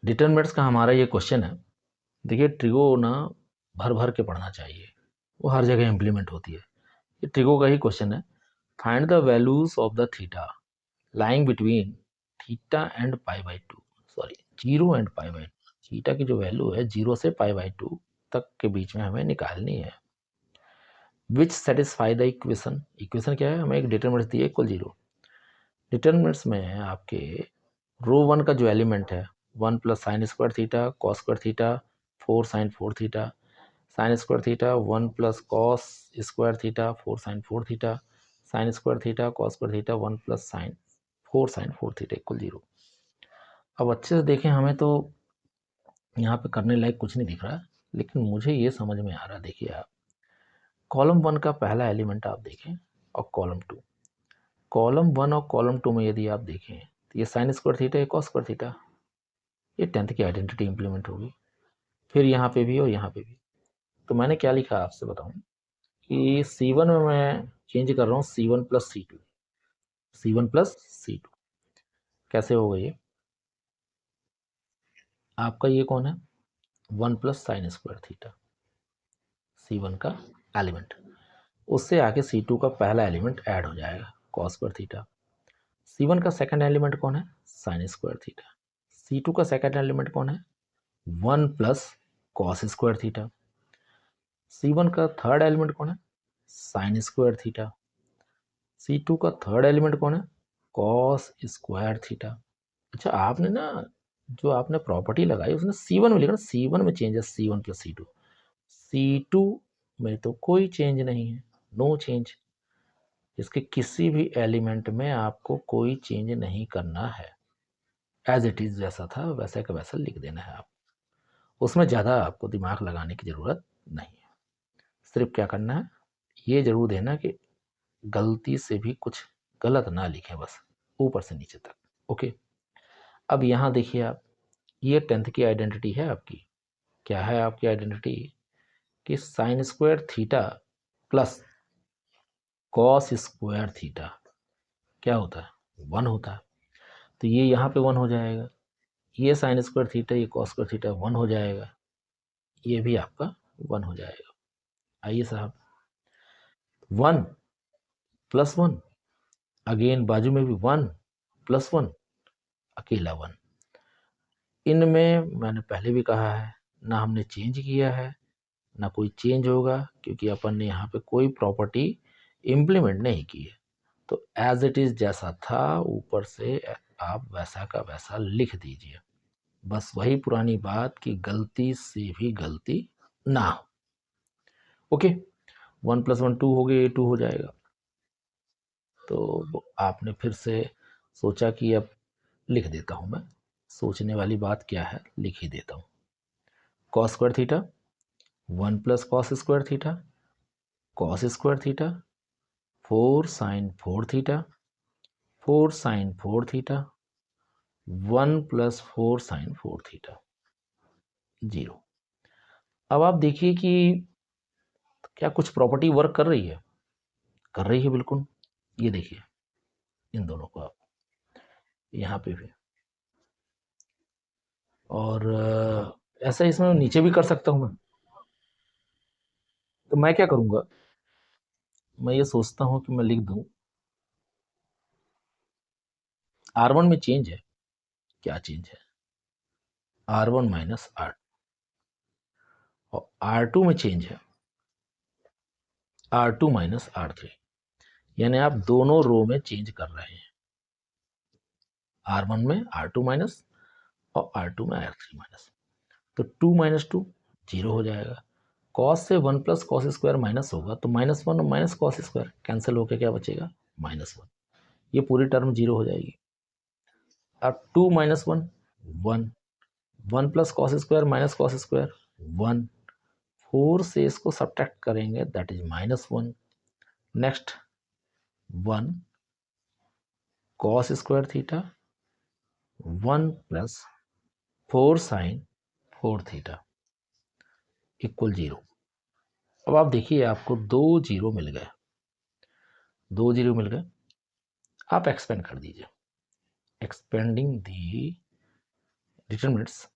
Determinants का हमारा ये क्वेश्चन है। देखिए ट्रिगो ना भर भर के पढ़ना चाहिए, वो हर जगह इम्प्लीमेंट होती है। ये ट्रिगो का ही क्वेश्चन है। Find the values of the theta lying between theta and pi by two, sorry 0 and pi by two. Theta की जो वैल्यू है 0 से पाई बाई टू तक के बीच में हमें निकालनी है। विच सेटिस्फाई द इक्वेशन, इक्वेशन क्या है, हमें एक डिटरमिनेंट्स दिए इक्वल 0। डिटरमिनेंट्स में आपके रो 1 का जो एलिमेंट है 1 plus sine square theta cos square theta 4 sine 4 theta, sine square theta 1 plus cos square theta 4 sine 4 theta, sine square theta cos square theta 1 plus sine 4 theta equal 0। अब अच्छे से देखें, हमें तो यहाँ पे करने लायक कुछ नहीं दिख रहा, लेकिन मुझे ये समझ में आ रहा। देखिए आप कॉलम 1 का पहला एलिमेंट आप देखें और कॉलम 2, कॉलम 1 और कॉलम 2 में यदि आप देखें तो ये साइन स्क्वायर थीटा ये कॉस स्क्वायर थीटा, ये 10th की आइडेंटिटी इंप्लीमेंट होगी। फिर यहाँ पे भी और यहाँ पे भी। तो मैंने क्या लिखा आपसे बताऊं कि C1 में मैं चेंज कर रहा हूँ C1 plus C2, C1 plus C2 कैसे होगा ये, आपका ये कौन है 1 plus sine square theta C1 का एलिमेंट, उससे आके C2 का पहला एलिमेंट ऐड हो जाएगा कॉस स्क्वायर थीटा। C1 का सेकंड एलिमेंट कौन है साइन स्क्वायर थीटा, C2 का सेकंड एलिमेंट कौन है 1 plus cos square theta, C1 का थर्ड एलिमेंट कौन है साइन स्क्वायर थीटा, C2 का थर्ड एलिमेंट कौन है कॉस स्क्वायर थीटा। अच्छा आपने ना जो आपने प्रॉपर्टी लगाई उसने C1 में लिखा ना, C1 में चेंज है C1 प्लस C2, C2 में तो कोई चेंज नहीं है, नो चेंज। इसके किसी भी एलिमेंट में आपको कोई चेंज नहीं करना है, एज इट इज जैसा था वैसा का वैसा लिख देना है आप, उसमें ज़्यादा आपको दिमाग लगाने की ज़रूरत नहीं है। सिर्फ क्या करना है ये जरूर देना कि गलती से भी कुछ गलत ना लिखें, बस ऊपर से नीचे तक। ओके, अब यहाँ देखिए आप, ये 10th की आइडेंटिटी है आपकी। क्या है आपकी आइडेंटिटी कि sine square theta plus cos square theta क्या होता है 1 होता है, तो ये यहाँ पे 1 हो जाएगा, ये साइन स्क्वायर थीटा ये कॉस स्क्वायर थीटा 1 हो जाएगा, ये भी आपका 1 हो जाएगा। आइए साहब 1 प्लस 1, अगेन बाजू में भी 1 प्लस 1, अकेला 1। इनमें मैंने पहले भी कहा है ना हमने चेंज किया है ना कोई चेंज होगा, क्योंकि अपन ने यहाँ पे कोई प्रॉपर्टी इम्प्लीमेंट नहीं की है। तो एज इट इज जैसा था ऊपर से आप वैसा का वैसा लिख दीजिए, बस वही पुरानी बात कि गलती से भी गलती ना हो। ओके, 1 प्लस 1 2 हो गए, 2 हो जाएगा। तो आपने फिर से सोचा कि अब लिख देता हूँ मैं, सोचने वाली बात क्या है लिख ही देता हूँ। Cos square theta 1 plus cos square theta cos square theta 4 sine 4 theta 4 sine 4 theta 1 plus 4 sine 4 theta 0। अब आप देखिए कि क्या कुछ प्रॉपर्टी वर्क कर रही है, कर रही है बिल्कुल। ये देखिए इन दोनों को आप यहाँ पे भी, और ऐसा इसमें नीचे भी कर सकता हूँ मैं। तो मैं क्या करूँगा, मैं ये सोचता हूँ कि मैं लिख दूँ R1 में चेंज है, क्या चेंज है R1 माइनस R, और R2 में चेंज है R2 माइनस R3, यानी आप दोनों रो में चेंज कर रहे हैं, R1 में R2 माइनस और R2 में R3 माइनस। तो 2 माइनस 2 0 हो जाएगा, कॉस से 1 प्लस कॉस स्क्वायर माइनस होगा तो -1 और माइनस कॉस स्क्वायर कैंसिल होकर क्या बचेगा -1, ये पूरी टर्म 0 हो जाएगी। अब 2 minus 1 1, 1 plus cos square minus cos square 1, 4 से इसको सब्ट्रैक्ट करेंगे that is -1। Next 1 cos square theta 1 plus 4 sine 4 theta equal 0। अब आप देखिए आपको 2 0 मिल गए, 2 0 मिल गए। आप एक्सपेंड कर दीजिए, expanding the determinants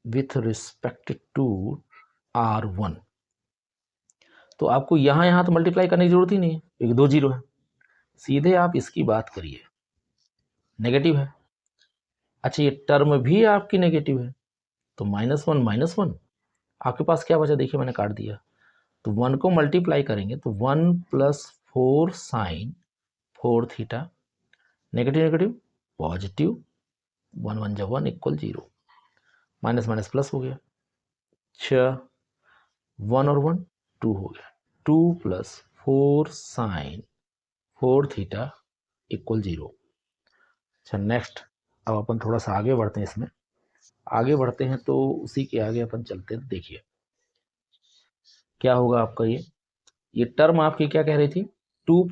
with respect to R1, तो आपको यहाँ तो मल्टीप्लाई करने की जरूरत ही नहीं है, एक 2 जीरो है, सीधे आप इसकी बात करिए, नेगेटिव है। अच्छा ये टर्म भी आपकी नेगेटिव है, तो -1 आपके पास क्या बचा, देखिए मैंने काट दिया, तो 1 को मल्टीप्लाई करेंगे तो 1 + 4 sin 4 theta, negative negative positive, 1 1 = 1 = 0, minus minus plus हो गया, 6 1 और 1 2 हो गया, 2 + 4 sin 4 थीटा = 0। अच्छा नेक्स्ट, अब अपन थोड़ा सा आगे बढ़ते हैं, इसमें आगे बढ़ते हैं तो उसी के आगे अपन चलते हैं, देखिए क्या होगा आपका, ये टर्म आपकी क्या कह रही थी, 2 +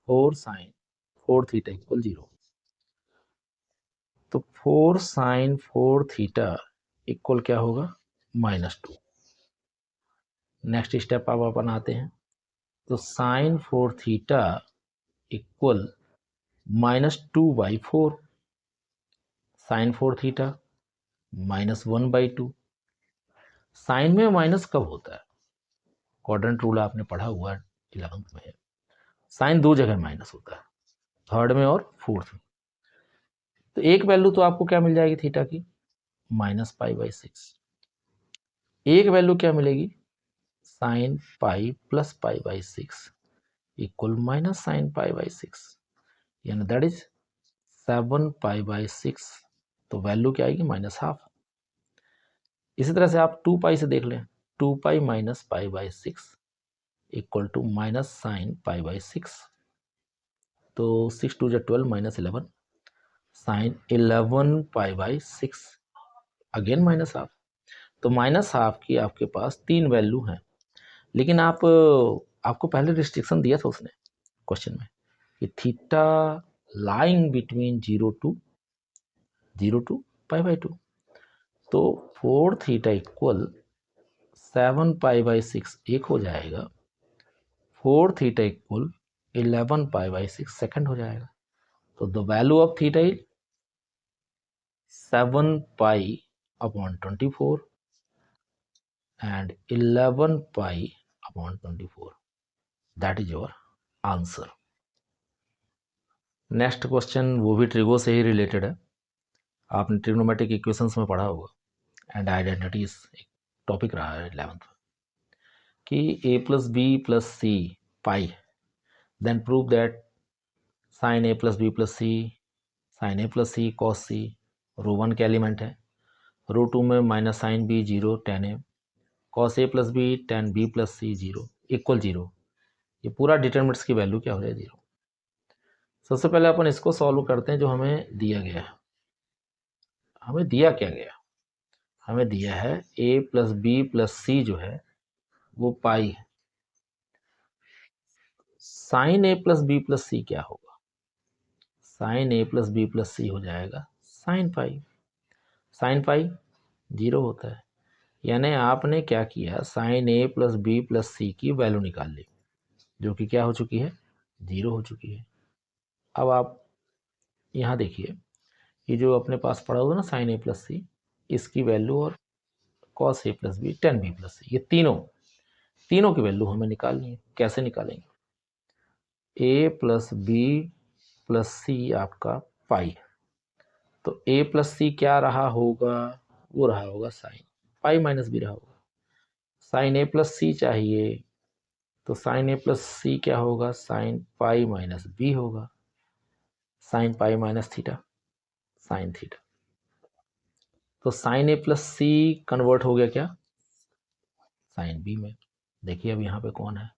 4 sin 4 थीटा = 0, तो 4 sin 4 थीटा इक्वल क्या होगा, -2। नेक्स्ट स्टेप अब अपन आते हैं, तो sin 4 theta equal -2/4, sin 4 theta -1/2। Sine में माइनस कब होता है, क्वाड्रेंट रूल आपने पढ़ा हुआ है 11th में, साइन 2 जगह माइनस होता है, थर्ड में और फोर्थ में। तो एक वैल्यू तो आपको क्या मिल जाएगी थीटा की, -π/6, एक वैल्यू क्या मिलेगी, sin π + π/6 इक्वल -sin π/6, यानी दैट इज 7π/6, तो वैल्यू क्या आएगी, -12। इसी तरह से आप 2π से देख लें, 2π - π/6 इक्वल टू -sin π/6, तो 6 2 = 12 -11 sin 11 π/6, अगेन -12। तो -12 की आपके पास 3 वैल्यू हैं, लेकिन आपको पहले रिस्ट्रिक्शन दिया था उसने क्वेश्चन में कि थीटा लाइंग बिटवीन 0 to π/2, तो 4 थीटा = 7 π/6 एक हो जाएगा, 4 थीटा = 11 π/6 सेकंड हो जाएगा, तो the value of theta is 7π/24 and 11π/24, that is your answer. Next question वो भी ट्रिगो से ही रिलेटेड है, आपने ट्रिग्नोमेट्रिक इक्वेशंस में पढ़ा होगा, एंड आइडेंटिटीज एक टॉपिक रहा है 11th में, कि a + b + c पाई, then prove that sin a + b + c sin a + c cos c, रो 1 के एलिमेंट है, रो 2 में -sin b 0 tan a, cos a + b tan b + c 0 = 0, ये पूरा डिटरमिनेंट्स की वैल्यू क्या हो जाए, 0। सबसे पहले अपन इसको सॉल्व करते हैं, जो हमें दिया गया है, हमें दिया क्या गया, हमें दिया है a + b + c जो है वो पाई है, sin a + b + c क्या होगा, sin a + b + c हो जाएगा sin π, sin π 0 होता है, यानी आपने क्या किया, sin a + b + c की वैल्यू निकाल ली, जो कि क्या हो चुकी है, 0 हो चुकी है। अब आप यहाँ देखिए, ये जो अपने पास पड़ा हुआ ना sin a + c, इसकी वैल्यू और cos a + b tan b + c, ये तीनों की वैल्यू हमें निकालनी है। कैसे निकालेंगे, a + b + c आपका पाई, तो a + c क्या रहा होगा, वो रहा होगा साइन, पाई - b रहा होगा, साइन a + c चाहिए, तो साइन a + c क्या होगा, साइन पाई - b होगा, sine pi - theta sine theta, तो साइन a + c कन्वर्ट हो गया क्या, साइन b में। देखिए अब यहाँ पे कौन है,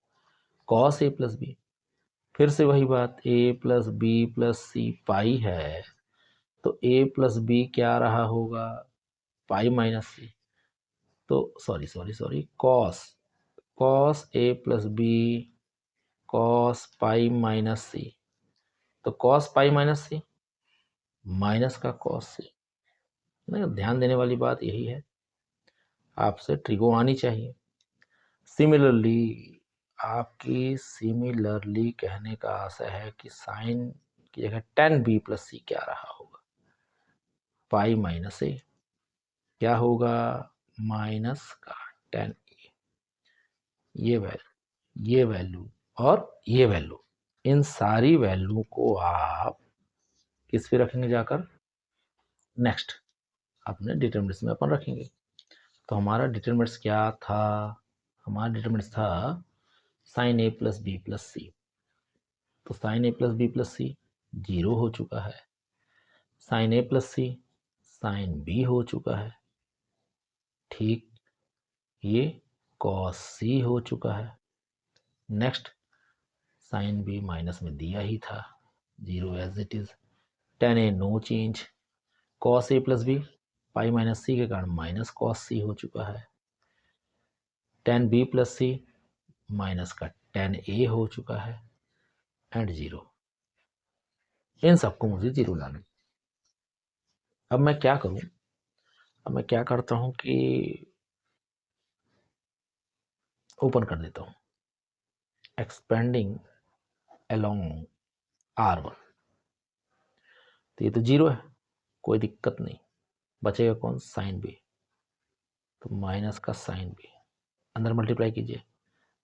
cos a + b, फिर से वही बात, a + b + c पाई है, तो a + b क्या रहा होगा, पाई - c, तो sorry cos a + b cos pi - c, तो cos पाई - c माइनस का cos c, ध्यान देने वाली बात यही है, आपसे ट्रिगो आनी चाहिए। सिमिलरली आपकी सिमिलरली कहने का आशय है कि साइन की जगह 10b प्लस सी क्या रहा होगा, पाई माइनस ए, क्या होगा माइनस का 10a, ये वैल्यू और ये वैल्यू, इन सारी वैल्यू को आप किस पे रखेंगे जाकर, नेक्स्ट अपने डिटरमिनेंट्स में अपन रखेंगे। तो हमारा डिटरमिनेंट्स क्या था, हमारा डिटरमिनेंट्स था sign A plus B plus सी। तो sine A plus B plus सी 0 हो चुका है, sine A plus C sine B हो चुका है, ठीक, ये कॉस सी हो चुका है। नेक्स्ट साइन बी माइनस में दिया ही था, 0 as it is, tan A no change, cos A plus B pi minus C के कारण माइनस कॉस सी हो चुका है, tan B plus C minus का टेन ए हो चुका है, एंड 0। इन सबको मुझे 0 लाना। अब मैं क्या करूं, अब मैं क्या करता हूं कि ओपन कर देता हूं, एक्सपेंडिंग अलोंग R1, तो ये तो 0 है, कोई दिक्कत नहीं, बचेगा कौन, साइन बी, तो माइनस का साइन बी अंदर मल्टीप्लाई कीजिए,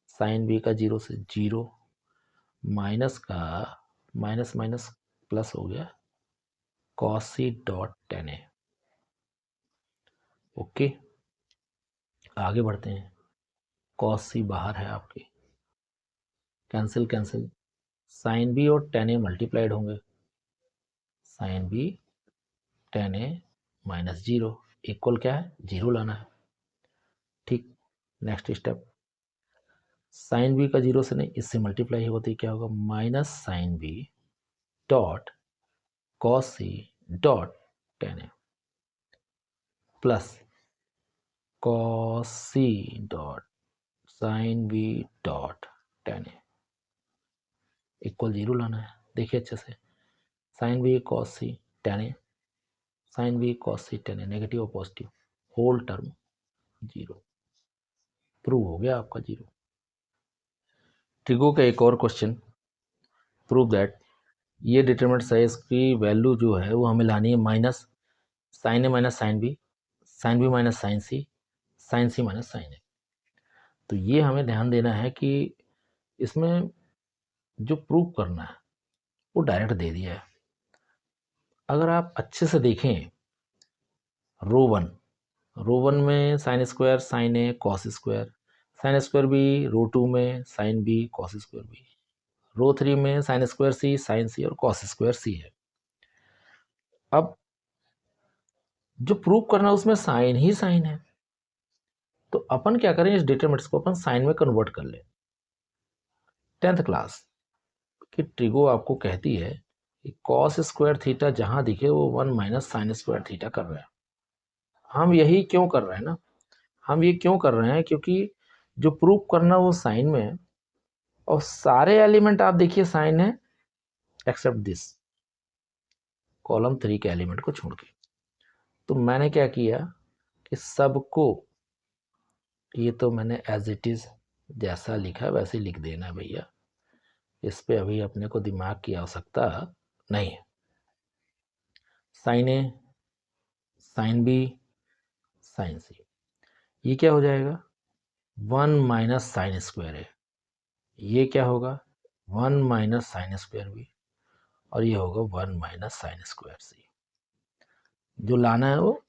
साइन बी का 0 से 0, माइनस का माइनस माइनस प्लस हो गया, कॉस सी डॉट टेन ए। ओके, आगे बढ़ते हैं, कॉस सी बाहर है आपकी, कैंसिल कैंसिल, साइन बी और टेन ए मल्टीप्लाइड होंगे, साइन बी टेन ए माइनस 0 इक्वल क्या है, 0 लाना है, ठीक। नेक्स्ट स्टेप, साइन बी का 0 से नहीं, इससे मल्टीप्लाई होती क्या होगा, minus sine B dot cos C dot tan A plus cos C dot sine B dot tan A equal 0 लाना है। देखिए अच्छे से, sine B cos C tan A, sine B cos C tan A, negative और positive, whole term 0, prove हो गया आपका 0। Trigo का एक और क्वेश्चन, प्रूव दैट, ये डिटरमिनेंट्स है, इसकी वैल्यू जो है वो हमें लानी है minus sine A minus sine B minus sine C minus sine A. तो ये हमें ध्यान देना है कि इसमें जो प्रूव करना है वो डायरेक्ट दे दिया है। अगर आप अच्छे से देखें, रो वन में sine square sine A cos square, sine square B, row 2 में sine B cos square B, row 3 में sine square C sine C और कॉस स्क्वायर सी है। अब जो प्रूव करना है उसमें साइन ही साइन है, तो अपन क्या करें, इस डिटरमिनेंट्स को अपन साइन में कन्वर्ट कर ले। 10th क्लास की ट्रिगो आपको कहती है कि कॉस स्क्वायर थीटा जहां दिखे वो 1 माइनस साइन स्क्वायर थीटा कर रहा है। हम यही क्यों कर रहे हैं ना, हम ये क्यों कर रहे हैं, क्योंकि जो प्रूव करना वो साइन में है और सारे एलिमेंट आप देखिए साइन है एक्सेप्ट दिस, कॉलम 3 के एलिमेंट को छोड़ के। तो मैंने क्या किया कि सबको, ये तो मैंने एज इट इज जैसा लिखा वैसे लिख देना है भैया, इस पे अभी अपने को दिमाग की आवश्यकता नहीं है। साइन ए साइन बी साइन सी, ये क्या हो जाएगा, 1 माइनस साइन स्क्वायर है, ये क्या होगा 1 माइनस साइन स्क्वायर बी, और ये होगा 1 माइनस साइन स्क्वायर सी। जो लाना है वो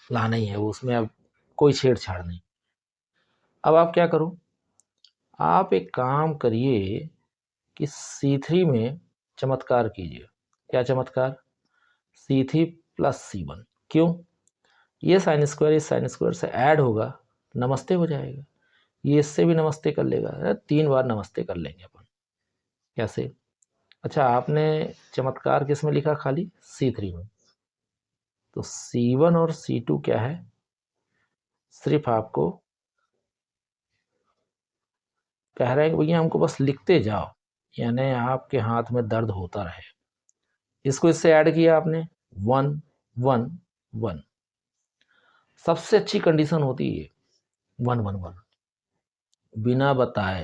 लाना ही है, वो उसमें अब कोई छेड़छाड़ नहीं। अब आप क्या करो, आप एक काम करिए कि C3 में चमत्कार कीजिए। क्या चमत्कार, C3 प्लस C1, क्यों, ये साइन स्क्वायर इस साइन स्क्वायर से ऐड होगा, नमस्ते हो जाएगा, ये इससे भी नमस्ते कर लेगा, 3 बार नमस्ते कर लेंगे अपन। कैसे, अच्छा आपने चमत्कार किस में लिखा, खाली C3 में, तो C1 और C2 क्या है, सिर्फ आपको कह रहे हैं कि भैया हमको बस लिखते जाओ, यानी आपके हाथ में दर्द होता रहे। इसको इससे ऐड किया आपने, 1 1 1, सबसे अच्छी कंडीशन होती है 1 1 1, बिना बताए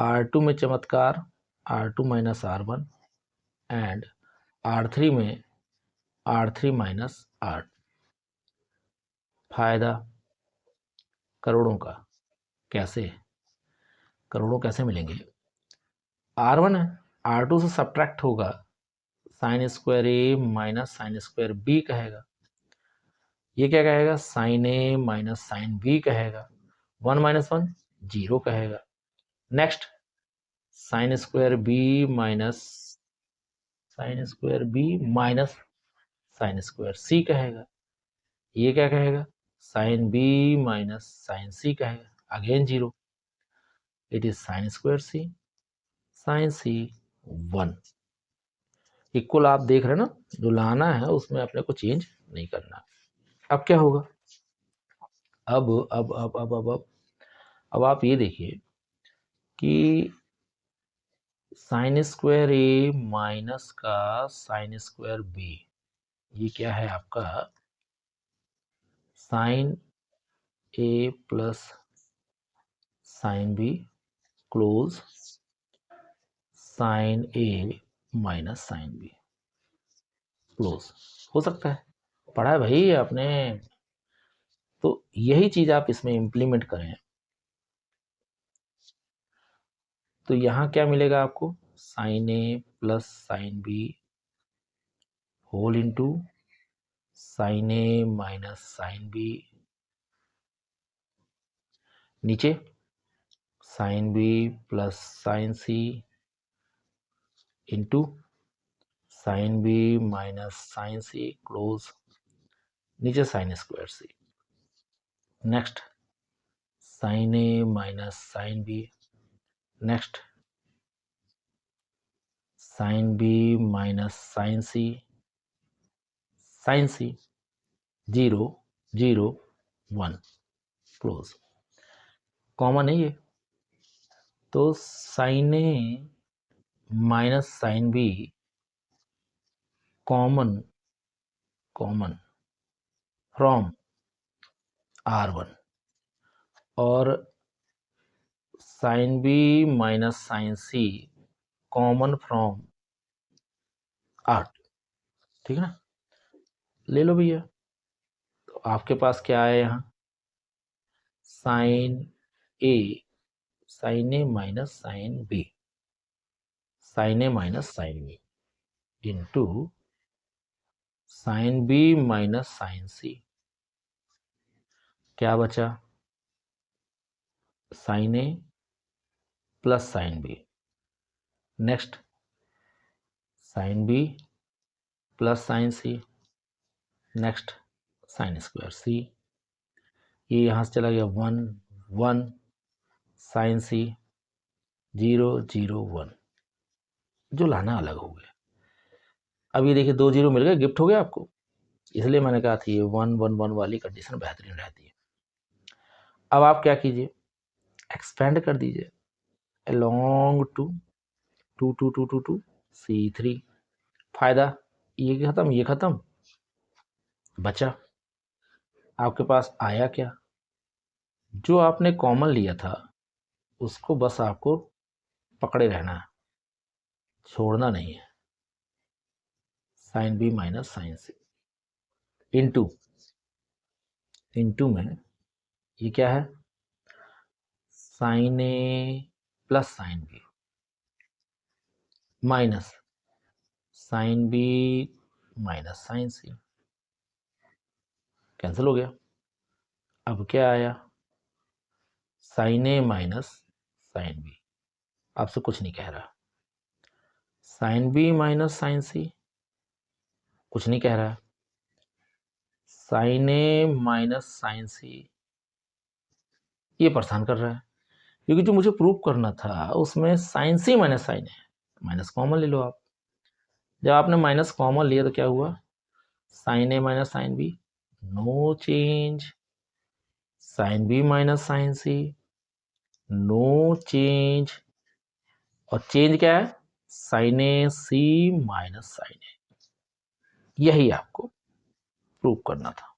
R2 में चमत्कार R2 minus R1 and R3 में R3 माइनस R। फायदा करोड़ों का। कैसे? करोड़ों कैसे मिलेंगे? R1 है, R2 से सब्ट्रैक्ट होगा, sine square A minus sine square B कहेगा। ये क्या कहेगा? Sine A minus sine B कहेगा। 1 माइनस 1 0 कहेगा। Next sine square B minus sine square B minus sine square C कहेगा। ये क्या कहेगा? Sine B minus sine C कहेगा। Again 0, it is sine square C, sine C 1। Equal आप देख रहे हैं ना, जो लाना है उसमें अपने को चेंज नहीं करना। अब क्या होगा? अब आप ये देखिए कि साइन स्क्वायर ए माइनस का साइन स्क्वायर बी, ये क्या है आपका? Sine A plus sine B close sine A minus sine B close. हो सकता है, पढ़ा है भाई आपने, तो यही चीज आप इसमें इंप्लीमेंट करें तो यहाँ क्या मिलेगा आपको? Sine A plus sine B whole into sine A minus sine B, नीचे sine B plus sine C into sine B minus sine C close, नीचे sine square C. Next sine A minus sine B, next sine B minus sine C, sine C 0 0 1 close. Common है ये, तो sine A minus sine B common from R1 और sine B minus sine C common from R। ठीक है ना? ले लो भैया। तो आपके पास क्या है यहाँ? Sine A minus sine B, sine A minus sine B into sine B minus sine C. क्या बचा? Sine A plus sine B, next sine B plus sine C, next sine square C. ये यहाँ से चला गया 1 1, sign C 0 0 1, जो लाना अलग हो गया। अब ये देखिए 2 0 मिल गए, गिफ्ट हो गया आपको। इसलिए मैंने कहा था ये 1 1 1 वाली कंडीशन बेहतरीन रहती है। अब आप क्या कीजिए? एक्सपेंड कर दीजिए अलोंग टू 2 2 2 2 2 C3। फायदा ये खत्म, ये खत्म, बचा आपके पास आया क्या? जो आपने कॉमन लिया था उसको बस आपको पकड़े रहना है, छोड़ना नहीं है। Sine B minus sine C into में ये क्या है? Sine A plus sine B minus sine B minus sine C, cancel हो गया। अब क्या आया? Sine A minus sine B, आपसे कुछ नहीं कह रहा। Sine B minus sine C, कुछ नहीं कह रहा। Sine A minus sine C, ये परेशान कर रहा है, क्योंकि जो मुझे प्रूव करना था उसमें साइन सी माइनस साइन है। माइनस कॉमन ले लो आप। जब आपने माइनस कॉमन लिया तो क्या हुआ? Sine A minus sine B, no change. Sine B minus sine C, no change. और चेंज क्या है? Sine A C minus sine A. यही आपको प्रूव करना था।